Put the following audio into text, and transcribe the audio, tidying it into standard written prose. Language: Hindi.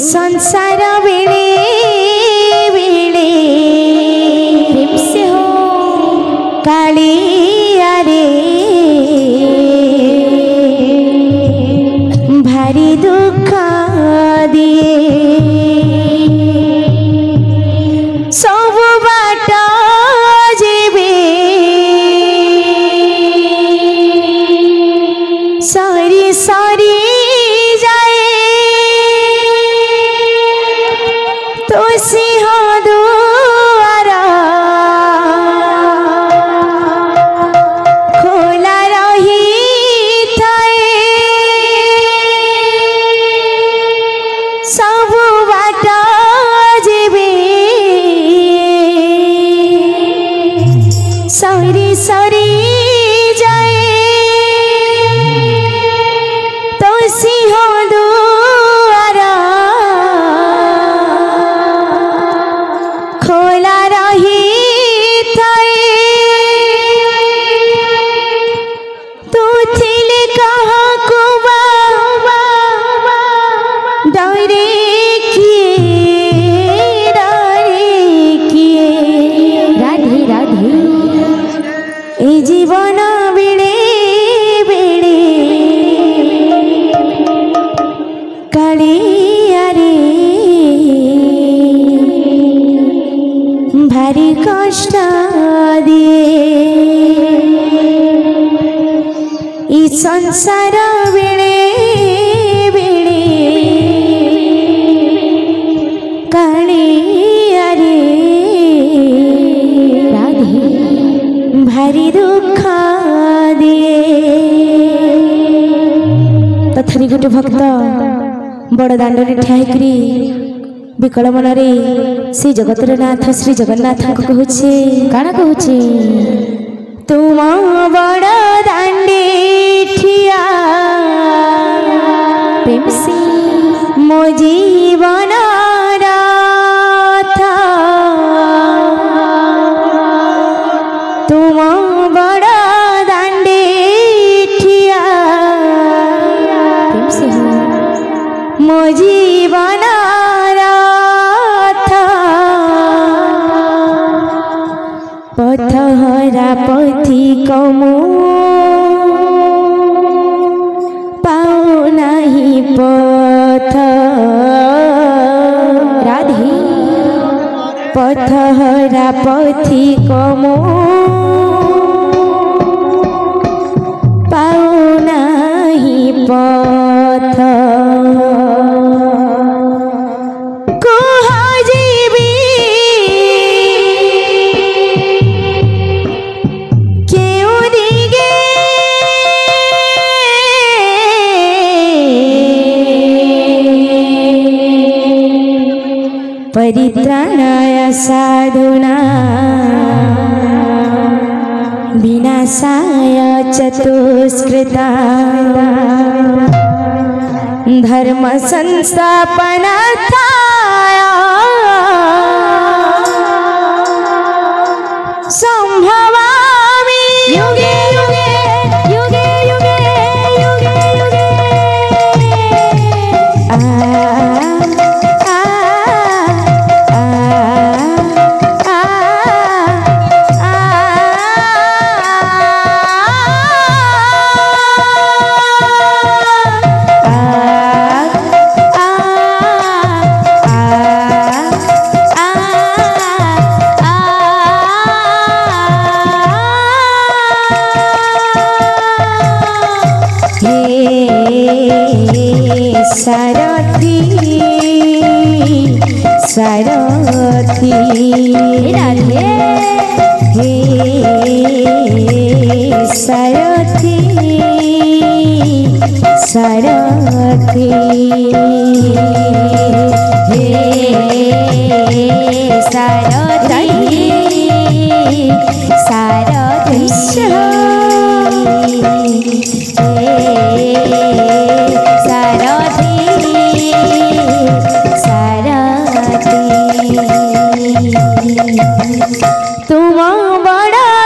संसार बेले बेले से हो कालिया रे भारी दुख दिए सब बाट जीवे सरी सरी सिंह दुआर खोला रही थाए सब बाट जीवे सरी सरी जाए तो सिंह दुआर खोला रही थाए तू थिले कहाँ को डरे किए राधे राधे ए जीवन बेड़े बेड़े कालिया रे भारी कष्ट दिए इस संसार बेले बेले कालिया रे राधे भारी दुख दिए तथानी गोटे भक्त बड़ दाण्ड ठिया विकल मनरे श्री जगतर नाथ श्री जगन्नाथ को कहूचे काना कहूचे तुम बड़ दाण्डे ठिया प्रेम से मो जीवन राथ तुम बड़ दाण्डे ठिया प्रेम से मो जीवन पथहरा पथी कमो पाओ नहीं पथ राधे पथहरा पथी कमो पाओ नहीं पथ परित्राणाय साधुना विनाशाय चतुष्कृता धर्म संस्थापनार्थाय संभवामि युगे युगे युगे युगे युगे युगे सारथी सारथी राधे हे सारथी सारथी हे सारथी सारथी तुम बड़ा